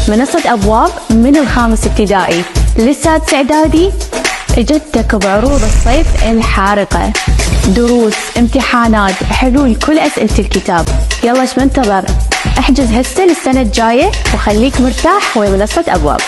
منصة أبواب من الخامس ابتدائي للسادس إعدادي جدتك بعروض الصيف الحارقة، دروس، امتحانات، حلول كل أسئلة الكتاب. يلا ايش منتظر؟ احجز هسه للسنة الجاية وخليك مرتاح ومنصة أبواب.